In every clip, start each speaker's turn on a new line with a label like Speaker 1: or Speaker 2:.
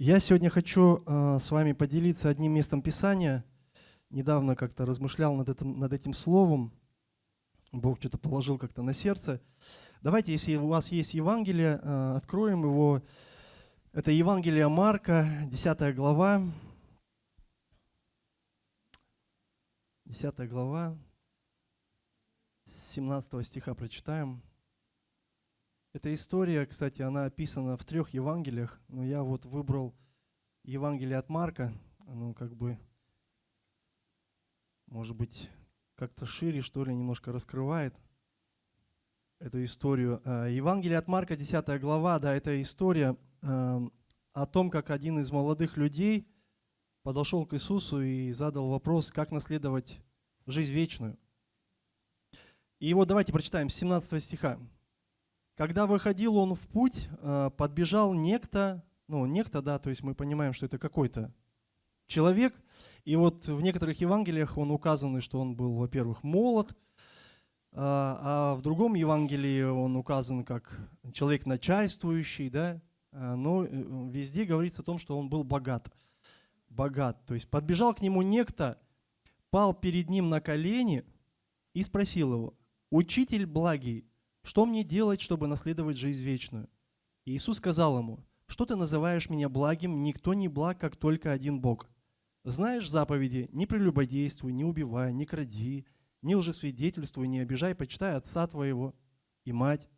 Speaker 1: Я сегодня хочу с вами поделиться одним местом Писания. Недавно как-то размышлял над этим словом. Бог что-то положил как-то на сердце. Давайте, если у вас есть Евангелие, откроем его. Это Евангелие Марка, 10 глава. 10 глава, с 17 стиха прочитаем. Эта история, кстати, она описана в 3 Евангелиях, но я вот выбрал Евангелие от Марка. Оно как бы, может быть, как-то шире, что ли, немножко раскрывает эту историю. Евангелие от Марка, 10 глава, да, это история о том, как один из молодых людей подошел к Иисусу и задал вопрос, как наследовать жизнь вечную. И вот давайте прочитаем с 17 стиха. Когда выходил он в путь, подбежал некто, да, то есть мы понимаем, что это какой-то человек. И вот в некоторых Евангелиях он указан, что он был, во-первых, молод, а в другом Евангелии он указан как человек начальствующий, да, но везде говорится о том, что он был богат. Богат, то есть подбежал к нему некто, пал перед ним на колени и спросил его: «Учитель благий, что мне делать, чтобы наследовать жизнь вечную?» И Иисус сказал ему: «Что ты называешь меня благим? Никто не благ, как только один Бог. Знаешь заповеди: не прелюбодействуй, не убивай, не кради, не лжесвидетельствуй, не обижай, почитай отца твоего и мать».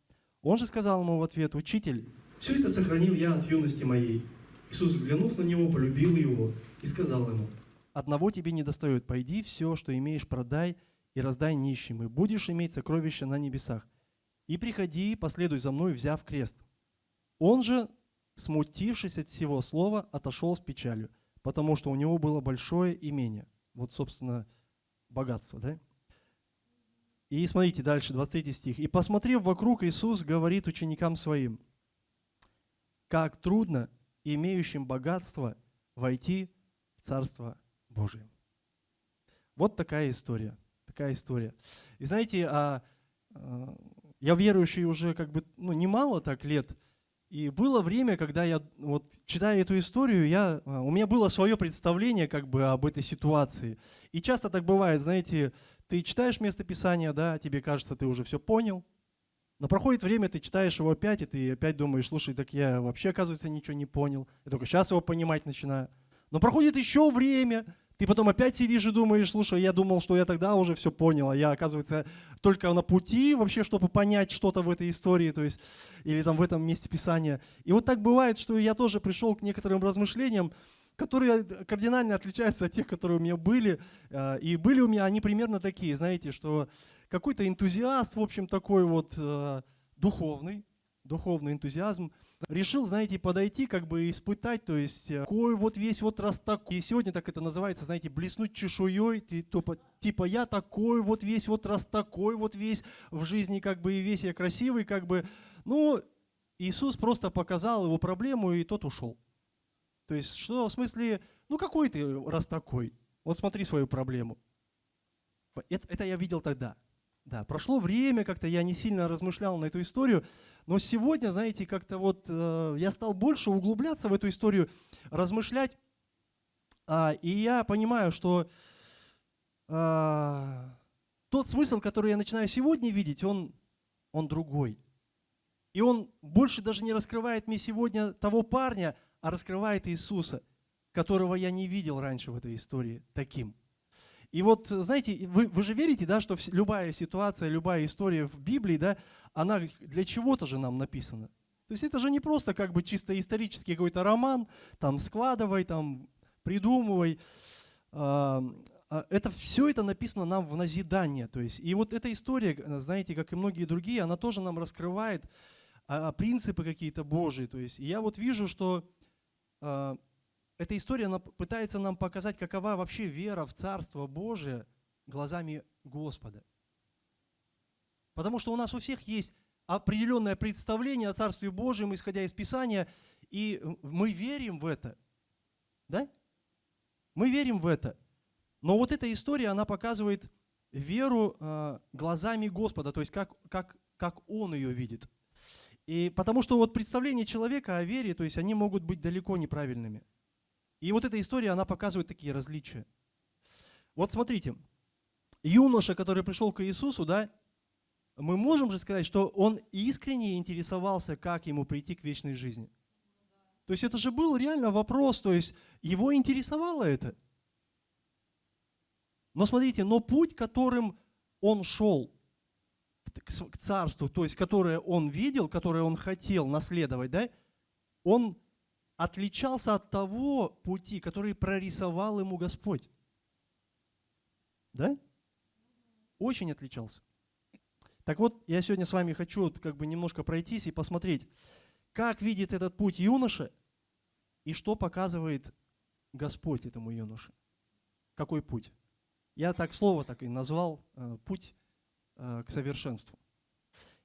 Speaker 1: Он же сказал ему в ответ: «Учитель, все это сохранил я от юности моей». Иисус, взглянув на него, полюбил его и сказал ему: «Одного тебе недостает, пойди, все, что имеешь, продай и раздай нищим, и будешь иметь сокровища на небесах. И приходи, последуй за мной, взяв крест». Он же, смутившись от всего слова, отошел с печалью, потому что у него было большое имение. Вот, собственно, богатство, да? И смотрите дальше, 23 стих. «И, посмотрев вокруг, Иисус говорит ученикам своим: как трудно имеющим богатство войти в Царство Божие». Вот такая история. Такая история. И знаете, я верующий уже немало так лет. И было время, когда я, читая эту историю, у меня было свое представление об этой ситуации. И часто так бывает, знаете, ты читаешь место Писания, да, тебе кажется, ты уже все понял. Но проходит время, ты читаешь его опять, и ты опять думаешь: слушай, так я вообще, оказывается, ничего не понял. Я только сейчас его понимать начинаю. Но проходит еще время, ты потом опять сидишь и думаешь: слушай, я думал, что я тогда уже все понял, а я, оказывается, только на пути вообще, чтобы понять что-то в этой истории, то есть, или там в этом месте Писания. И вот так бывает, что я тоже пришел к некоторым размышлениям, которые кардинально отличаются от тех, которые у меня были. И были у меня они примерно такие, знаете, что какой-то энтузиаст, в общем, такой духовный энтузиазм, решил, знаете, подойти, испытать, то есть, какой весь раз такой. И сегодня так это называется, знаете, блеснуть чешуей, типа я такой весь раз такой весь в жизни, и весь я красивый, Ну, Иисус просто показал его проблему, и тот ушел. То есть, что в смысле, какой ты раз такой? Вот смотри свою проблему. Это я видел тогда. Да, прошло время, как-то я не сильно размышлял на эту историю, но сегодня, знаете, я стал больше углубляться в эту историю, размышлять, и я понимаю, что тот смысл, который я начинаю сегодня видеть, он другой. И он больше даже не раскрывает мне сегодня того парня, а раскрывает Иисуса, которого я не видел раньше в этой истории таким. И знаете, вы же верите, да, что любая ситуация, любая история в Библии, да, она для чего-то же нам написана. То есть это же не просто чисто исторический какой-то роман, там складывай, там придумывай. Все это написано нам в назидание. То есть, и эта история, знаете, как и многие другие, она тоже нам раскрывает принципы какие-то Божьи. То есть я вижу, что эта история, она пытается нам показать, какова вообще вера в Царство Божие глазами Господа. Потому что у нас у всех есть определенное представление о Царстве Божьем, исходя из Писания, и мы верим в это. Да? Мы верим в это. Но эта история, она показывает веру глазами Господа, то есть как Он ее видит. И потому что вот представления человека о вере, то есть они могут быть далеко неправильными. И вот эта история, она показывает такие различия. Вот смотрите, юноша, который пришел к Иисусу, да, мы можем же сказать, что он искренне интересовался, как ему прийти к вечной жизни. То есть это же был реально вопрос, то есть его интересовало это. Но смотрите, но путь, которым он шел к царству, то есть которое он видел, которое он хотел наследовать, да, он отличался от того пути, который прорисовал ему Господь. Да? Очень отличался. Так вот, я сегодня с вами хочу как бы немножко пройтись и посмотреть, как видит этот путь юноша и что показывает Господь этому юноше. Какой путь? Я так слово так и назвал путь к совершенству.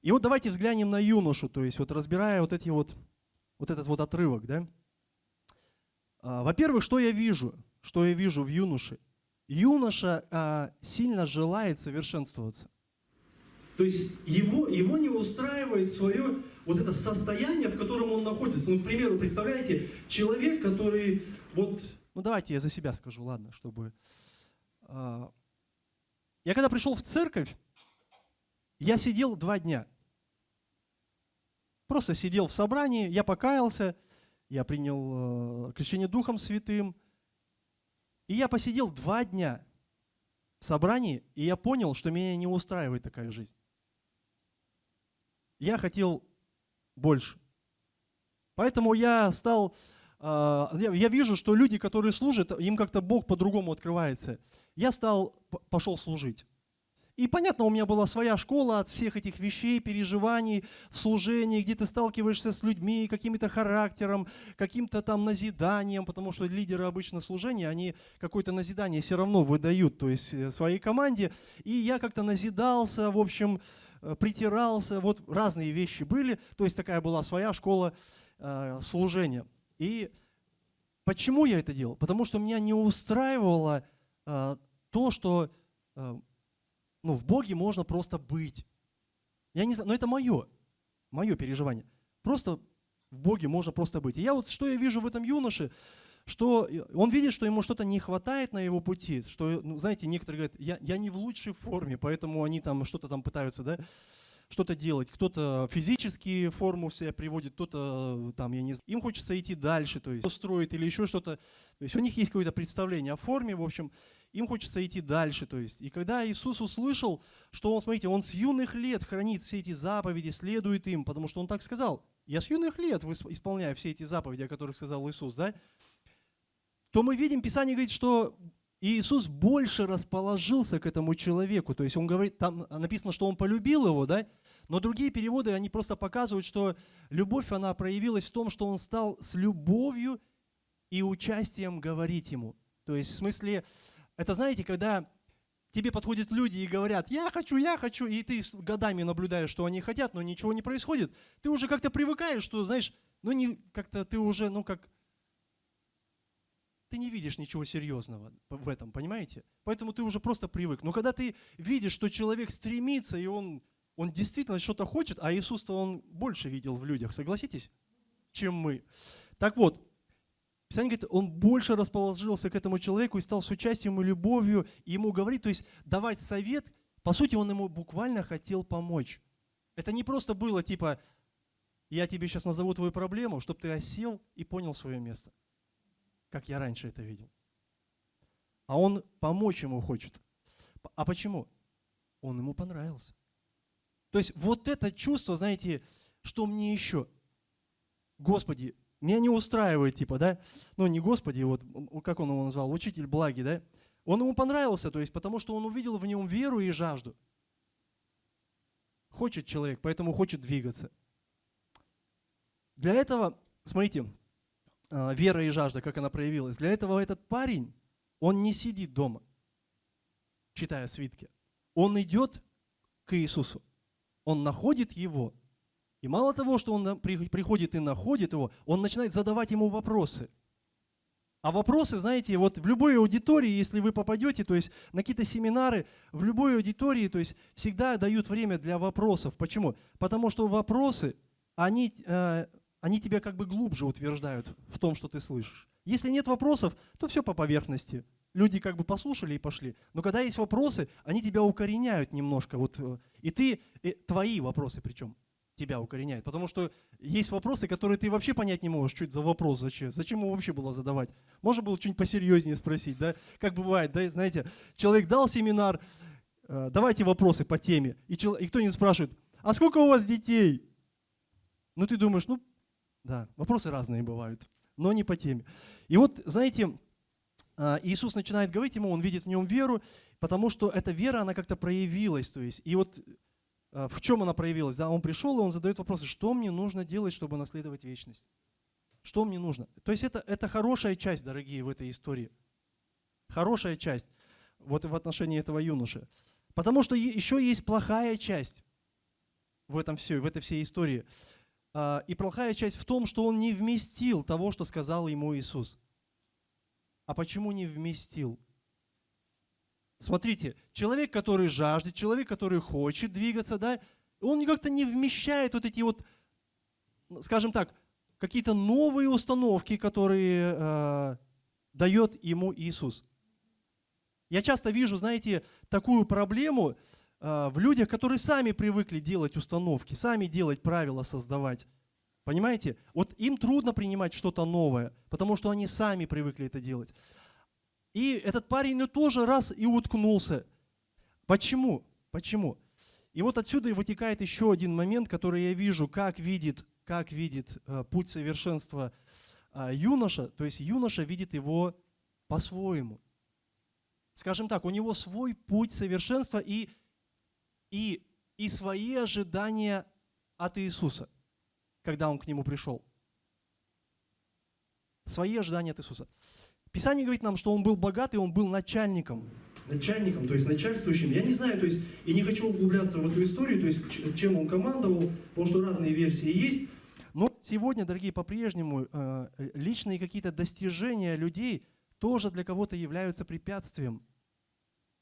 Speaker 1: И вот давайте взглянем на юношу, то есть вот разбирая вот этот вот отрывок, да. Во-первых, что я вижу? Что я вижу в юноше? Юноша сильно желает совершенствоваться. То есть его не устраивает свое вот это состояние, в котором он находится. Ну, к примеру, представляете, человек, который вот... Ну, давайте я за себя скажу, ладно, чтобы... Я когда пришел в церковь, я сидел 2 дня. Просто сидел в собрании, я покаялся, я принял крещение Духом Святым. И я посидел 2 дня в собрании, и я понял, что меня не устраивает такая жизнь. Я хотел больше. Поэтому я вижу, что люди, которые служат, им как-то Бог по-другому открывается. Я пошел служить. И понятно, у меня была своя школа от всех этих вещей, переживаний в служении, где ты сталкиваешься с людьми, каким-то характером, каким-то там назиданием, потому что лидеры обычно служения, они какое-то назидание все равно выдают, то есть своей команде. И я как-то назидался, в общем, притирался, вот разные вещи были, то есть такая была своя школа служения. И почему я это делал? Потому что меня не устраивало то, что в Боге можно просто быть. Я не знаю, но это мое переживание. Просто в Боге можно просто быть. И я вот что я вижу в этом юноше, что он видит, что ему что-то не хватает на его пути, что, знаете, некоторые говорят, я не в лучшей форме, поэтому они там что-то там пытаются, да, что-то делать. Кто-то физически форму в себя приводит, кто-то там, я не знаю, им хочется идти дальше, то есть строить или еще что-то. То есть у них есть какое-то представление о форме, в общем, им хочется идти дальше, то есть. И когда Иисус услышал, что он, смотрите, он с юных лет хранит все эти заповеди, следует им, потому что он так сказал, я с юных лет исполняю все эти заповеди, о которых сказал Иисус, да, то мы видим, Писание говорит, что Иисус больше расположился к этому человеку, то есть он говорит, там написано, что он полюбил его, да, но другие переводы, они просто показывают, что любовь, она проявилась в том, что он стал с любовью и участием говорить ему. То есть в смысле, это знаете, когда тебе подходят люди и говорят, я хочу, и ты годами наблюдаешь, что они хотят, но ничего не происходит, ты уже как-то привыкаешь, что, знаешь, как-то ты уже, ты не видишь ничего серьезного в этом, понимаете? Поэтому ты уже просто привык. Но когда ты видишь, что человек стремится, и он действительно что-то хочет, а Иисус-то он больше видел в людях, согласитесь, чем мы. Так вот, Писание говорит, он больше расположился к этому человеку и стал с участием и любовью ему говорить, то есть давать совет. По сути, он ему буквально хотел помочь. Это не просто было типа, я тебе сейчас назову твою проблему, чтобы ты осел и понял свое место, как я раньше это видел. А он помочь ему хочет. А почему? Он ему понравился. То есть вот это чувство, знаете, что мне еще? Господи, меня не устраивает, типа, да? Не Господи, вот как он его назвал, учитель благий, да? Он ему понравился, то есть потому что он увидел в нем веру и жажду. Хочет человек, поэтому хочет двигаться. Для этого, смотрите, вера и жажда, как она проявилась. Для этого этот парень, он не сидит дома, читая свитки. Он идет к Иисусу. Он находит его. И мало того, что он приходит и находит его, он начинает задавать ему вопросы. А вопросы, знаете, вот в любой аудитории, если вы попадете, то есть на какие-то семинары, в любой аудитории, то есть всегда дают время для вопросов. Почему? Потому что вопросы они тебя как бы глубже утверждают в том, что ты слышишь. Если нет вопросов, то все по поверхности. Люди как бы послушали и пошли. Но когда есть вопросы, они тебя укореняют немножко. Твои вопросы причем тебя укореняют. Потому что есть вопросы, которые ты вообще понять не можешь, что это за вопрос, зачем его вообще было задавать. Можно было что-нибудь посерьезнее спросить, да? Как бывает, да, знаете, человек дал семинар, давайте вопросы по теме, и кто-нибудь спрашивает, а сколько у вас детей? Ну ты думаешь, да, вопросы разные бывают, но не по теме. И вот, знаете, Иисус начинает говорить ему, он видит в нем веру, потому что эта вера, она как-то проявилась. То есть, и вот в чем она проявилась? Да, он пришел, и он задает вопросы, что мне нужно делать, чтобы наследовать вечность? Что мне нужно? То есть это хорошая часть, дорогие, в этой истории. Хорошая часть вот и в отношении этого юноши. Потому что еще есть плохая часть в этой всей истории. И плохая часть в том, что он не вместил того, что сказал ему Иисус. А почему не вместил? Смотрите, человек, который жаждет, человек, который хочет двигаться, да, он как-то не вмещает вот эти вот, скажем так, какие-то новые установки, которые дает ему Иисус. Я часто вижу, знаете, такую проблему в людях, которые сами привыкли делать установки, сами делать правила, создавать. Понимаете? Вот им трудно принимать что-то новое, потому что они сами привыкли это делать. И этот парень тоже раз и уткнулся. Почему? Почему? И вот отсюда и вытекает еще один момент, который я вижу, как видит путь совершенства юноша. То есть юноша видит его по-своему. Скажем так, у него свой путь совершенства и свои ожидания от Иисуса, когда он к нему пришел. Свои ожидания от Иисуса. Писание говорит нам, что он был богатый, он был начальником. Начальником, то есть начальствующим. Я не знаю, то есть, и не хочу углубляться в эту историю, то есть, чем он командовал, потому что разные версии есть. Но сегодня, дорогие, по-прежнему личные какие-то достижения людей тоже для кого-то являются препятствием.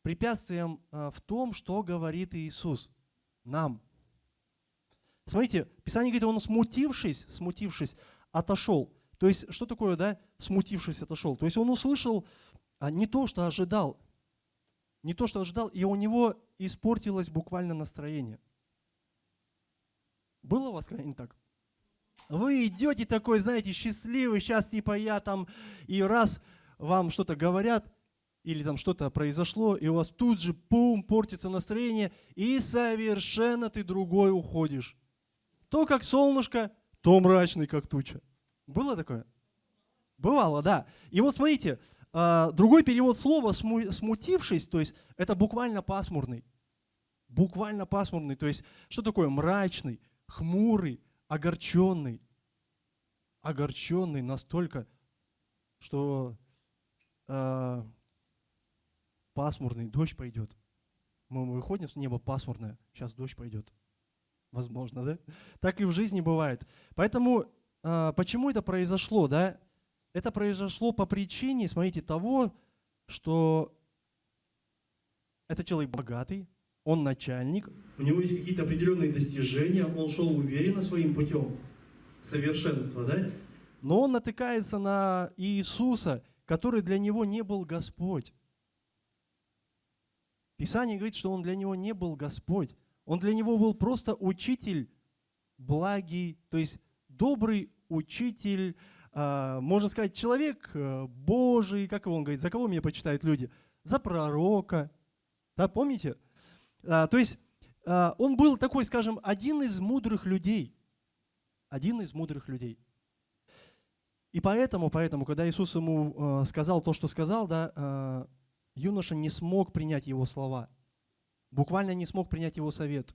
Speaker 1: Препятствием в том, что говорит Иисус нам. Смотрите, Писание говорит, он смутившись, отошел. То есть, что такое, да, смутившись, отошел? То есть, он услышал не то, что ожидал, и у него испортилось буквально настроение. Было у вас когда-нибудь так? Вы идете такой, знаете, счастливый, сейчас типа я там, и раз вам что-то говорят, или там что-то произошло, и у вас тут же, портится настроение, и совершенно ты другой уходишь. То как солнышко, то мрачный, как туча. Было такое? Бывало, да. И вот смотрите, другой перевод слова «смутившись», то есть это буквально пасмурный. Буквально пасмурный, то есть что такое мрачный, хмурый, огорченный. Огорченный настолько, что пасмурный, дождь пойдет. Мы выходим с неба пасмурное, сейчас дождь пойдет. Возможно, да? Так и в жизни бывает. Поэтому, почему это произошло, да? Это произошло по причине, смотрите, того, что этот человек богатый, он начальник, у него есть какие-то определенные достижения, он шел уверенно своим путем совершенства, да? Но он натыкается на Иисуса, который для него не был Господь. Писание говорит, что он для него не был Господь. Он для него был просто учитель благий, то есть добрый учитель, можно сказать, человек Божий, как он говорит, за кого меня почитают люди? За пророка, да, помните? То есть он был такой, скажем, один из мудрых людей. Один из мудрых людей. И поэтому, когда Иисус ему сказал то, что сказал, да, юноша не смог принять его слова. Буквально не смог принять его совет.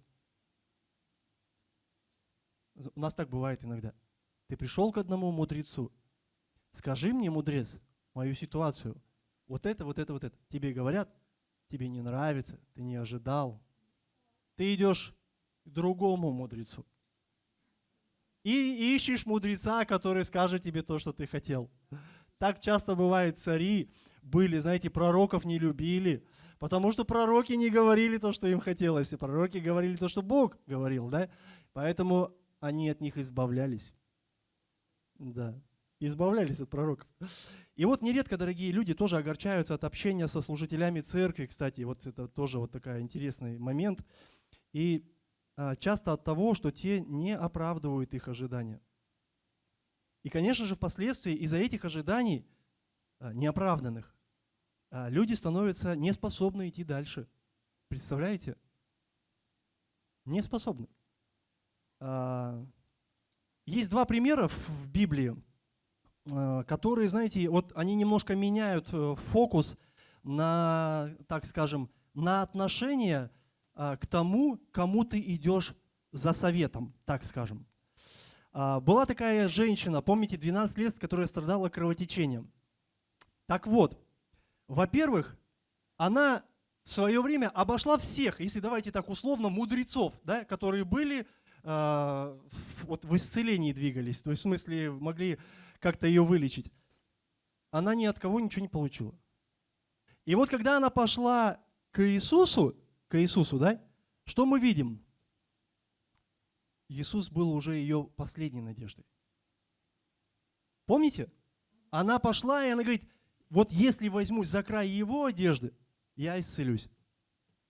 Speaker 1: У нас так бывает иногда. Ты пришел к одному мудрецу. Скажи мне, мудрец, мою ситуацию. Вот это. Тебе говорят, тебе не нравится, ты не ожидал. Ты идешь к другому мудрецу. И ищешь мудреца, который скажет тебе то, что ты хотел. Так часто бывает, цари были, знаете, пророков не любили, потому что пророки не говорили то, что им хотелось, и пророки говорили то, что Бог говорил, да? Поэтому они от них избавлялись. Да, избавлялись от пророков. И вот нередко, дорогие люди, тоже огорчаются от общения со служителями церкви. Кстати, вот это тоже вот такой интересный момент. И часто от того, что те не оправдывают их ожидания. И, конечно же, впоследствии из-за этих ожиданий неоправданных люди становятся неспособны идти дальше. Представляете? Неспособны. Есть два примера в Библии, которые, знаете, вот они немножко меняют фокус на, так скажем, на отношение к тому, кому ты идешь за советом, так скажем. Была такая женщина, помните, 12 лет, которая страдала кровотечением. Так вот, во-первых, она в свое время обошла всех, если давайте так условно, мудрецов, да, которые были, вот в исцелении двигались, то есть в смысле могли как-то ее вылечить. Она ни от кого ничего не получила. И вот когда она пошла к Иисусу, да, что мы видим? Иисус был уже ее последней надеждой. Помните? Она пошла, и она говорит, вот если возьмусь за край его одежды, я исцелюсь.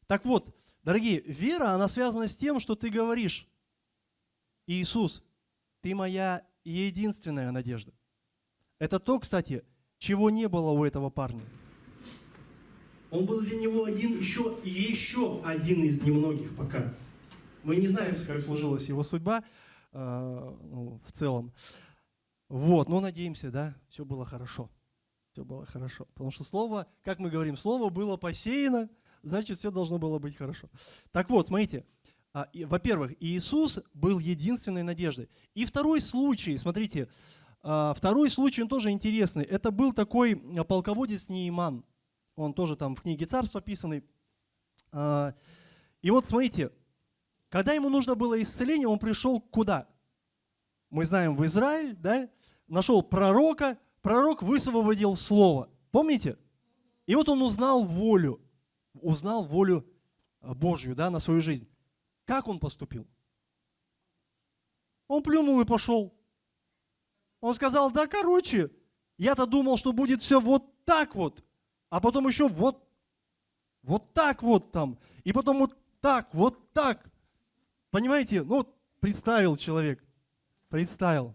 Speaker 1: Так вот, дорогие, вера, она связана с тем, что ты говоришь, Иисус, ты моя единственная надежда. Это то, кстати, чего не было у этого парня. Он был для него еще один из немногих пока. Мы не знаем, как сложилась его судьба в целом. Вот, но надеемся, да, все было хорошо. Все было хорошо. Потому что слово, как мы говорим, слово было посеяно, значит, все должно было быть хорошо. Так вот, смотрите, во-первых, Иисус был единственной надеждой. И второй случай, смотрите, второй случай, он тоже интересный. Это был такой полководец Неиман. Он тоже там в книге Царств описанный. И вот смотрите, когда ему нужно было исцеление, он пришел куда? Мы знаем, в Израиль, да? Нашел пророка, пророк высвободил слово. Помните? И вот он узнал волю Божью, да, на свою жизнь. Как он поступил? Он плюнул и пошел. Он сказал, да, короче, я-то думал, что будет все вот так вот, а потом еще вот так вот там, и потом вот так. Понимаете? Ну, вот представил человек, представил.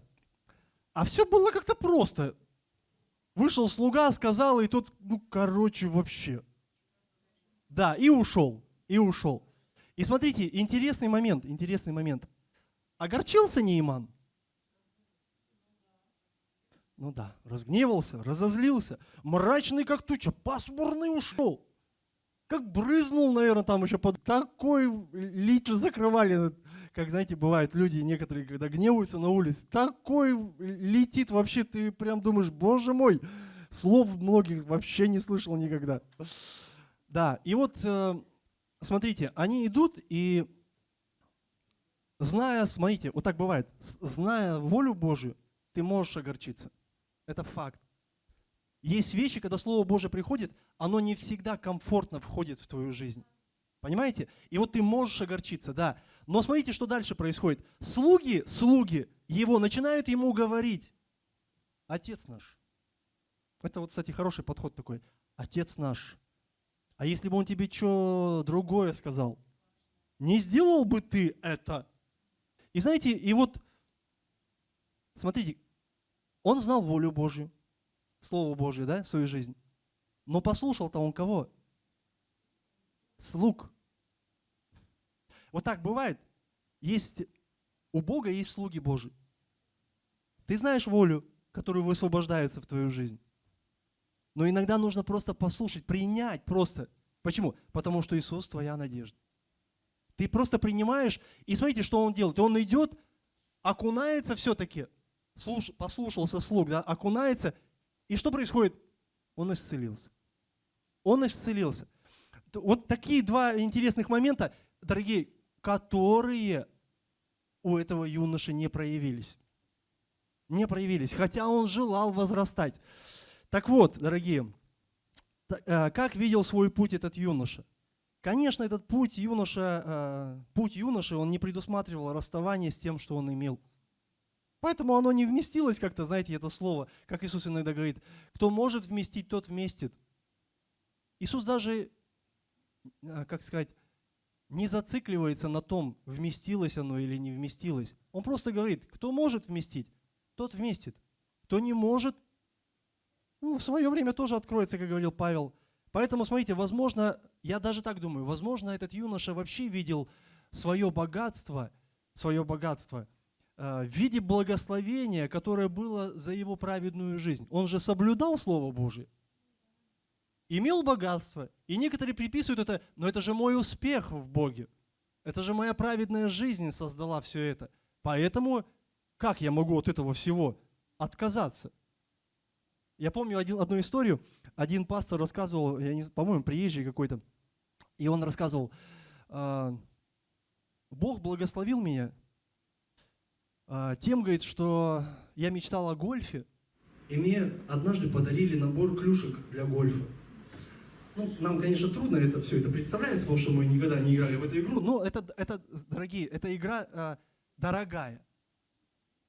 Speaker 1: А все было как-то просто. Вышел слуга, сказал, и тот, ну, короче, вообще. Да, и ушел. И смотрите, интересный момент. Огорчился Неиман? Ну да, разгневался, разозлился, мрачный как туча, пасмурный ушел. Как брызнул, наверное, там еще под такой личо закрывали, как, знаете, бывают люди некоторые, когда гневаются на улице, такой летит вообще, ты прям думаешь, боже мой, слов многих вообще не слышал никогда. Да, и вот, смотрите, они идут и, смотрите, вот так бывает, зная волю Божию, ты можешь огорчиться. Это факт. Есть вещи, когда Слово Божие приходит, оно не всегда комфортно входит в твою жизнь. Понимаете? И вот ты можешь огорчиться, да. Но смотрите, что дальше происходит. Слуги его начинают ему говорить: Отец наш. Это вот, кстати, хороший подход такой. Отец наш. А если бы он тебе что другое сказал? Не сделал бы ты это? И знаете, и вот, смотрите, он знал волю Божью, Слово Божье, да, в свою жизнь. Но послушал-то он кого? Слуг. Вот так бывает. У Бога есть слуги Божьи. Ты знаешь волю, которую высвобождается в твою жизнь. Но иногда нужно просто послушать, принять просто. Почему? Потому что Иисус твоя надежда. Ты просто принимаешь, и смотрите, что Он делает. Он идет, окунается все-таки, послушался слуг, да, окунается, и что происходит? Он исцелился. Он исцелился. Вот такие два интересных момента, дорогие, которые у этого юноши не проявились. Не проявились, хотя он желал возрастать. Так вот, дорогие, как видел свой путь этот юноша? Конечно, этот путь юноши, он не предусматривал расставание с тем, что он имел. Поэтому оно не вместилось как-то, знаете, это слово, как Иисус иногда говорит, кто может вместить, тот вместит. Иисус даже, как сказать, не зацикливается на том, вместилось оно или не вместилось. Он просто говорит, кто может вместить, тот вместит. Кто не может, в свое время тоже откроется, как говорил Павел. Поэтому, смотрите, возможно, я даже так думаю, возможно, этот юноша вообще видел свое богатство в виде благословения, которое было за его праведную жизнь. Он же соблюдал Слово Божие, имел богатство, и некоторые приписывают это, но это же мой успех в Боге, это же моя праведная жизнь создала все это. Поэтому как я могу от этого всего отказаться? Я помню одну историю, один пастор рассказывал, по-моему, приезжий какой-то, и он рассказывал, Бог благословил меня тем, говорит, что я мечтал о гольфе, и мне однажды подарили набор клюшек для гольфа. Нам, конечно, трудно все это представляется, потому что мы никогда не играли в эту игру, но дорогие, эта игра дорогая,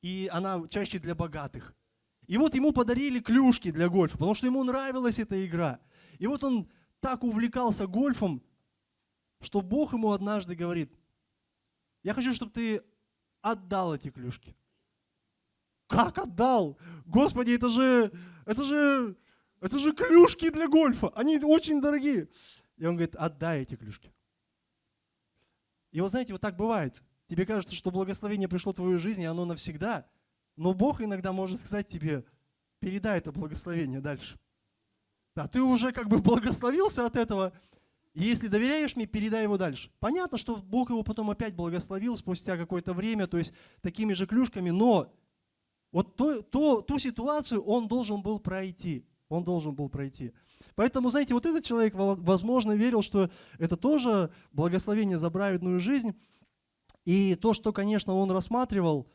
Speaker 1: и она чаще для богатых. И вот ему подарили клюшки для гольфа, потому что ему нравилась эта игра. И вот он так увлекался гольфом, что Бог ему однажды говорит, я хочу, чтобы ты отдал эти клюшки. Как отдал? Господи, это же клюшки для гольфа, они очень дорогие. И он говорит, отдай эти клюшки. И вот знаете, вот так бывает. Тебе кажется, что благословение пришло в твою жизнь, и оно навсегда. Но Бог иногда может сказать тебе, передай это благословение дальше. Да, ты уже как бы благословился от этого, и если доверяешь мне, передай его дальше. Понятно, что Бог его потом опять благословил спустя какое-то время, то есть такими же клюшками, но вот ту ситуацию он должен был пройти. Он должен был пройти. Поэтому, знаете, вот этот человек, возможно, верил, что это тоже благословение за праведную жизнь. И то, что, конечно, он рассматривал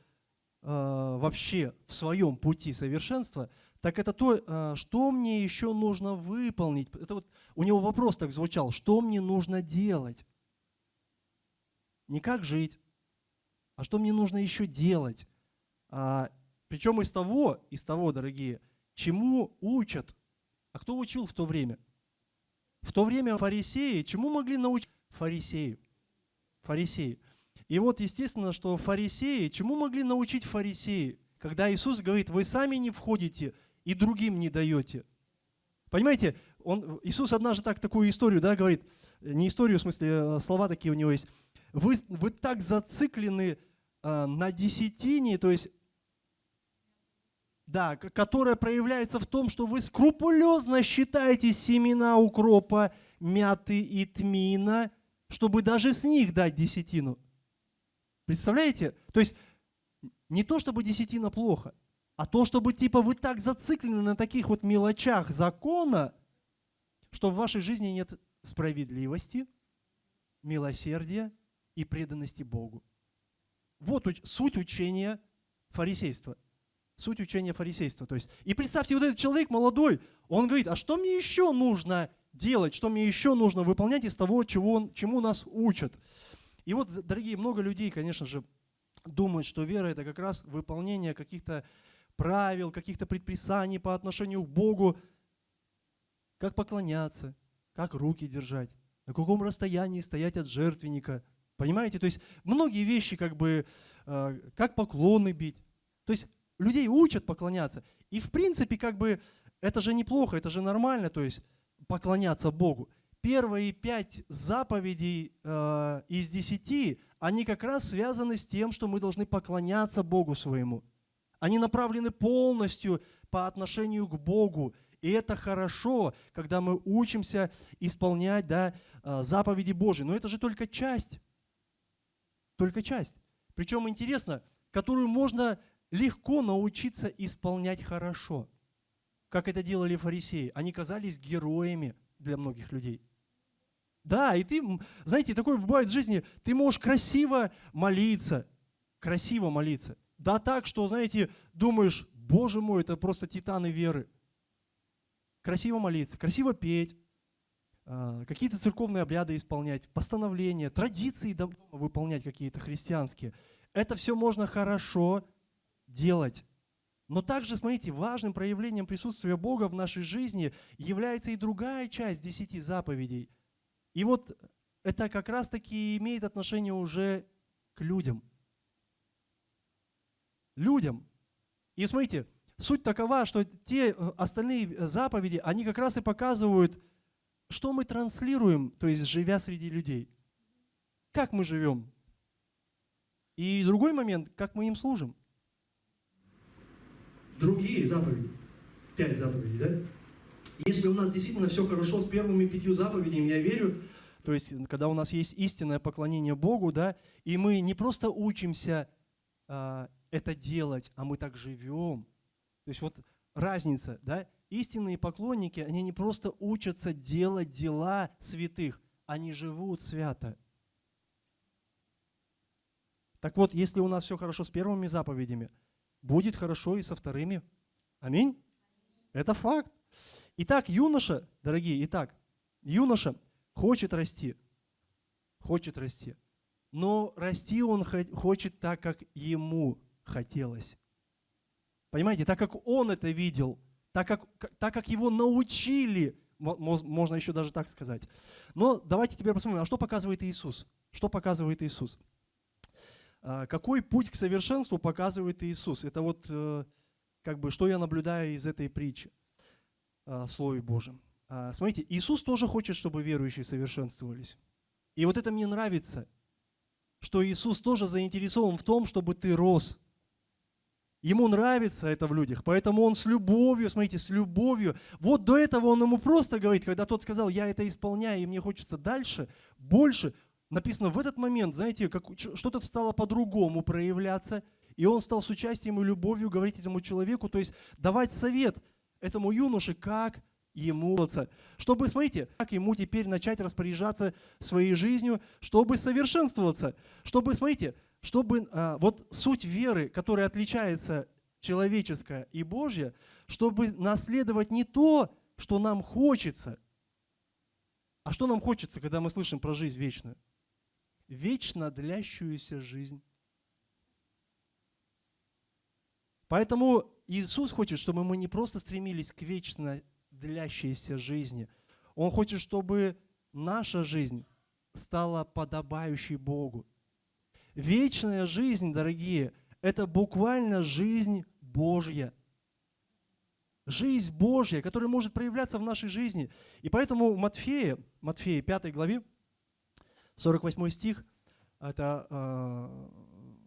Speaker 1: вообще в своем пути совершенства, так это то, что мне еще нужно выполнить. Это вот у него вопрос так звучал, что мне нужно делать? Не как жить, а что мне нужно еще делать? Причем из того, дорогие, чему учат. А кто учил в то время? В то время фарисеи, чему могли научить? Фарисеи. И вот естественно, что фарисеи, чему могли научить фарисеи? Когда Иисус говорит, вы сами не входите и другим не даете. Понимаете, Иисус однажды такую историю, говорит, не историю, в смысле, слова такие у него есть. Вы так зациклены на десятине, то есть, которая проявляется в том, что вы скрупулезно считаете семена укропа, мяты и тмина, чтобы даже с них дать десятину. Представляете? То есть не то, чтобы десятина плохо, а то, чтобы вы так зациклены на таких вот мелочах закона, что в вашей жизни нет справедливости, милосердия и преданности Богу. Вот суть учения фарисейства. То есть, и представьте, вот этот человек молодой, он говорит, а что мне еще нужно делать, что мне еще нужно выполнять из того, чему нас учат? И вот, дорогие, много людей, конечно же, думают, что вера – это как раз выполнение каких-то правил, каких-то предписаний по отношению к Богу, как поклоняться, как руки держать, на каком расстоянии стоять от жертвенника. Понимаете? То есть многие вещи, как поклоны бить. То есть людей учат поклоняться. И в принципе, это же неплохо, это же нормально, то есть поклоняться Богу. Первые 5 заповедей из 10, они как раз связаны с тем, что мы должны поклоняться Богу своему. Они направлены полностью по отношению к Богу. И это хорошо, когда мы учимся исполнять заповеди Божьи. Но это же только часть. Только часть. Причем интересно, которую можно легко научиться исполнять хорошо. Как это делали фарисеи. Они казались героями для многих людей. Да, и ты, знаете, такое бывает в жизни, ты можешь красиво молиться. Да так, что, знаете, думаешь, Боже мой, это просто титаны веры. Красиво молиться, красиво петь, какие-то церковные обряды исполнять, постановления, традиции дома выполнять какие-то христианские. Это все можно хорошо делать. Но также, смотрите, важным проявлением присутствия Бога в нашей жизни является и другая часть 10 заповедей. И вот это как раз-таки имеет отношение уже к людям. Людям. И смотрите, суть такова, что те остальные заповеди, они как раз и показывают, что мы транслируем, то есть живя среди людей. Как мы живем. И другой момент, как мы им служим. Другие заповеди. 5 заповедей, да? Если у нас действительно все хорошо с первыми 5 заповедями, я верю, то есть когда у нас есть истинное поклонение Богу, да, и мы не просто учимся это делать, а мы так живем. То есть вот разница, да? Истинные поклонники, они не просто учатся делать дела святых, они живут свято. Так вот, если у нас все хорошо с первыми заповедями, будет хорошо и со вторыми. Аминь? Это факт. Итак, юноша, дорогие, юноша хочет расти. Но расти он хочет так, как ему хотелось. Понимаете, так как он это видел, так как его научили, можно еще даже так сказать. Но давайте теперь посмотрим, а что показывает Иисус? Что показывает Иисус? Какой путь к совершенству показывает Иисус? Это вот как бы что я наблюдаю из этой притчи в Слове Божьем. Смотрите, Иисус тоже хочет, чтобы верующие совершенствовались. И вот это мне нравится, что Иисус тоже заинтересован в том, чтобы ты рос. Ему нравится это в людях, поэтому Он с любовью, смотрите, с любовью. Вот до этого Он ему просто говорит, когда тот сказал, я это исполняю, и мне хочется дальше, больше. Написано, в этот момент, знаете, что-то стало по-другому проявляться, и Он стал с участием и любовью говорить этому человеку, то есть давать совет этому юноше, как ему, чтобы, смотрите, как ему теперь начать распоряжаться своей жизнью, чтобы совершенствоваться, чтобы, смотрите, чтобы вот суть веры, которая отличается человеческая и Божья, чтобы наследовать не то, что нам хочется, а что нам хочется, когда мы слышим про жизнь вечную? Вечно длящуюся жизнь. Поэтому Иисус хочет, чтобы мы не просто стремились к вечно длящейся жизни. Он хочет, чтобы наша жизнь стала подобающей Богу. Вечная жизнь, дорогие, это буквально жизнь Божья. Жизнь Божья, которая может проявляться в нашей жизни. И поэтому в Матфея 5 главе, 48 стих, это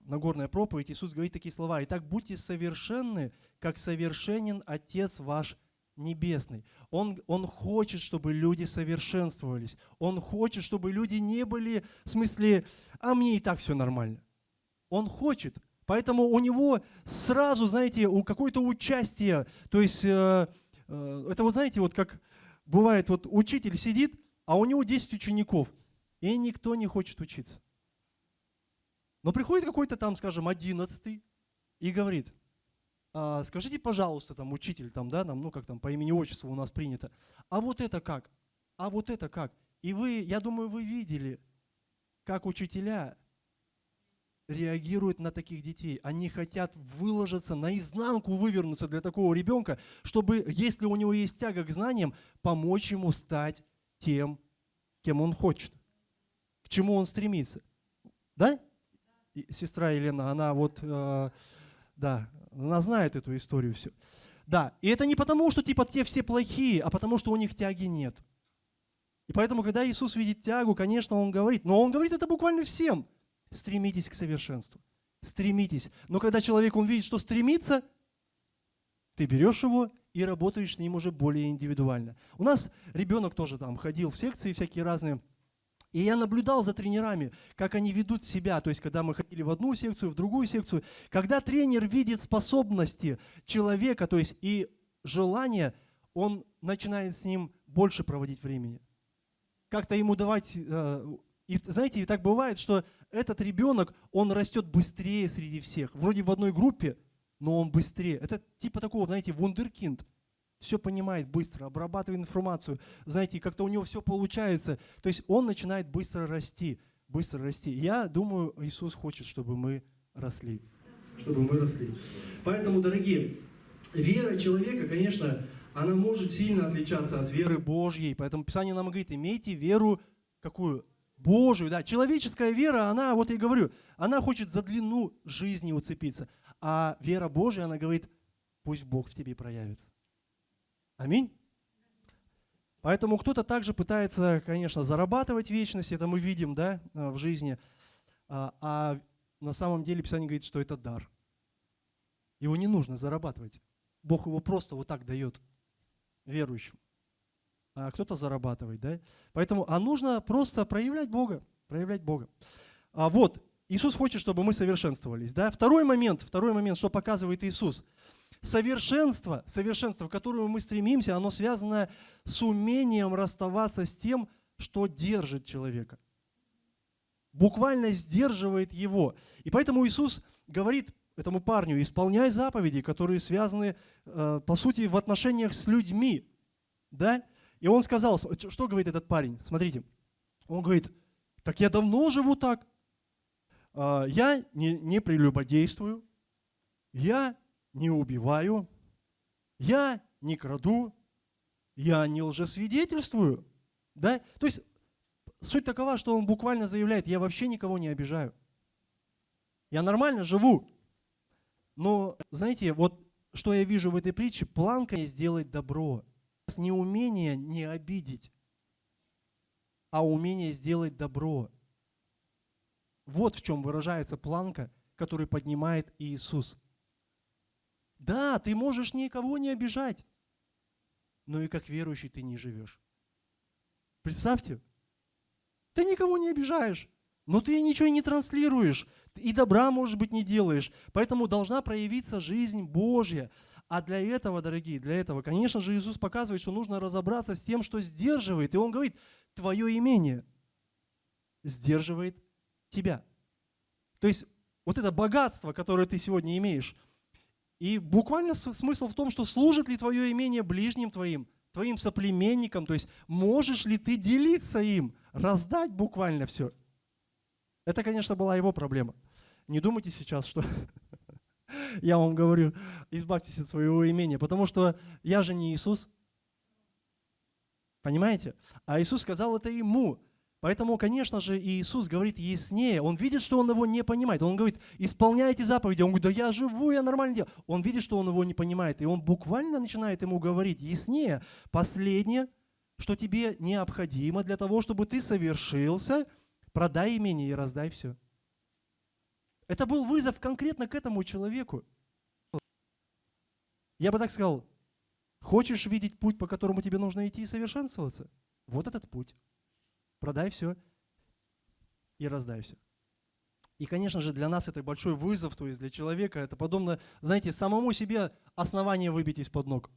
Speaker 1: Нагорная проповедь, Иисус говорит такие слова. «Итак, будьте совершенны, как совершенен Отец ваш Небесный». Он хочет, чтобы люди совершенствовались. Он хочет, чтобы люди не были в смысле, а мне и так все нормально. Он хочет. Поэтому у него сразу, знаете, у какое-то участие, то есть это вот знаете, вот как бывает, вот учитель сидит, а у него 10 учеников, и никто не хочет учиться. Но приходит какой-то там, скажем, 11 и говорит, скажите, пожалуйста, там, учитель, там, да, нам, ну, как там, по имени-отчеству у нас принято, а вот это как? А вот это как? И вы, я думаю, вы видели, как учителя реагируют на таких детей. Они хотят выложиться, наизнанку вывернуться для такого ребенка, чтобы, если у него есть тяга к знаниям, помочь ему стать тем, кем он хочет, к чему он стремится. Да? И сестра Елена, она вот, да, она знает эту историю все. Да, и это не потому, что типа те все плохие, а потому, что у них тяги нет. И поэтому, когда Иисус видит тягу, конечно, Он говорит, но Он говорит это буквально всем. Стремитесь к совершенству. Стремитесь. Но когда человек, он видит, что стремится, ты берешь его и работаешь с ним уже более индивидуально. У нас ребенок тоже там ходил в секции всякие разные. И я наблюдал за тренерами, как они ведут себя. То есть, когда мы ходили в одну секцию, в другую секцию. Когда тренер видит способности человека, то есть и желание, он начинает с ним больше проводить времени. Как-то ему давать... И знаете, и так бывает, что этот ребенок, он растет быстрее среди всех. Вроде в одной группе, но он быстрее. Это типа такого, знаете, вундеркинд. все понимает быстро, обрабатывает информацию, знаете, как-то у него все получается. То есть он начинает быстро расти, быстро расти. Я думаю, Иисус хочет, чтобы мы росли. Чтобы мы росли. Поэтому, дорогие, вера человека, конечно, она может сильно отличаться от веры Божьей. Поэтому Писание нам говорит, имейте веру какую? Божию. Да. Человеческая вера, она, вот я говорю, она хочет за длину жизни уцепиться. А вера Божья, она говорит, пусть Бог в тебе проявится. Аминь. Поэтому кто-то также пытается, конечно, зарабатывать вечность, это мы видим, да, в жизни. А на самом деле Писание говорит, что это дар. Его не нужно зарабатывать. Бог его просто вот так дает верующим. А кто-то зарабатывает, да? Поэтому, нужно просто проявлять Бога, проявлять Бога. Вот, Иисус хочет, чтобы мы совершенствовались, да? Второй момент, что показывает Иисус. Совершенство, к которому мы стремимся, оно связано с умением расставаться с тем, что держит человека. Буквально сдерживает его. И поэтому Иисус говорит этому парню, исполняй заповеди, которые связаны, по сути, в отношениях с людьми. Да? И он сказал, что говорит этот парень? Смотрите, он говорит, так я давно живу так. Я не прелюбодействую, я не убиваю, я не краду, я не лжесвидетельствую. Да? То есть суть такова, что он буквально заявляет, я вообще никого не обижаю. Я нормально живу. Но, знаете, вот что я вижу в этой притче, планка не сделать добро. Не умение не обидеть, а умение сделать добро. Вот в чем выражается планка, которую поднимает Иисус. Да, ты можешь никого не обижать, но и как верующий ты не живешь. Представьте, ты никого не обижаешь, но ты ничего и не транслируешь, и добра, может быть, не делаешь. Поэтому должна проявиться жизнь Божья. А для этого, дорогие, конечно же, Иисус показывает, что нужно разобраться с тем, что сдерживает. И Он говорит, твое имение сдерживает тебя. То есть вот это богатство, которое ты сегодня имеешь. И буквально смысл в том, что служит ли твое имение ближним твоим соплеменникам, то есть можешь ли ты делиться им, раздать буквально все. Это, конечно, была его проблема. Не думайте сейчас, что я вам говорю, избавьтесь от своего имения, потому что я же не Иисус. Понимаете? А Иисус сказал это ему. Поэтому, конечно же, Иисус говорит яснее. Он видит, что он его не понимает. Он говорит, исполняйте заповеди. Он говорит, да я живу, я нормально делаю. Он видит, что он его не понимает. И он буквально начинает ему говорить яснее. Последнее, что тебе необходимо для того, чтобы ты совершился, продай имение и раздай все. Это был вызов конкретно к этому человеку. Я бы так сказал, хочешь видеть путь, по которому тебе нужно идти и совершенствоваться? Вот этот путь. Продай все и раздай все. И, конечно же, для нас это большой вызов, то есть для человека это подобно, знаете, самому себе основание выбить из-под ног.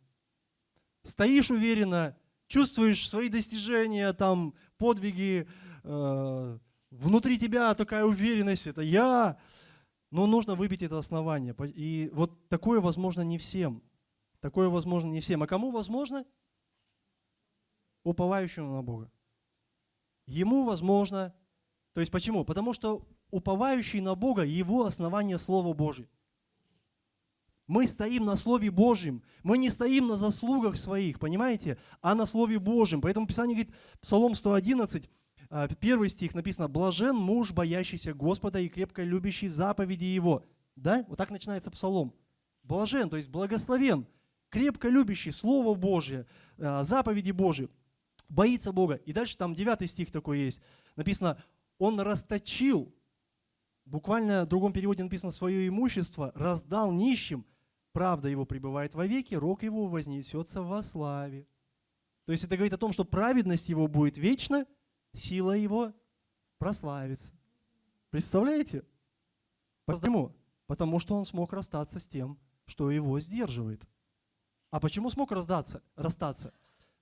Speaker 1: Стоишь уверенно, чувствуешь свои достижения, там, подвиги, внутри тебя такая уверенность, это я, но нужно выбить это основание. И вот такое возможно не всем. Такое возможно не всем. А кому возможно? Уповающему на Бога. Ему возможно. То есть почему? Потому что уповающий на Бога, его основание Слово Божие. Мы стоим на Слове Божьем. Мы не стоим на заслугах своих, понимаете? А на Слове Божьем. Поэтому Писание говорит, Псалом 111, 1 стих написано, «Блажен муж, боящийся Господа и крепко любящий заповеди Его». Да? Вот так начинается Псалом. Блажен, то есть благословен, крепко любящий Слово Божье, заповеди Божьи, боится Бога. И дальше там 9 стих такой есть. Написано, он расточил, буквально в другом переводе написано, свое имущество, раздал нищим, правда его пребывает вовеки, рог его вознесется во славе. То есть это говорит о том, что праведность его будет вечна, сила его прославится. Представляете? Почему? Потому что он смог расстаться с тем, что его сдерживает. А почему смог расстаться?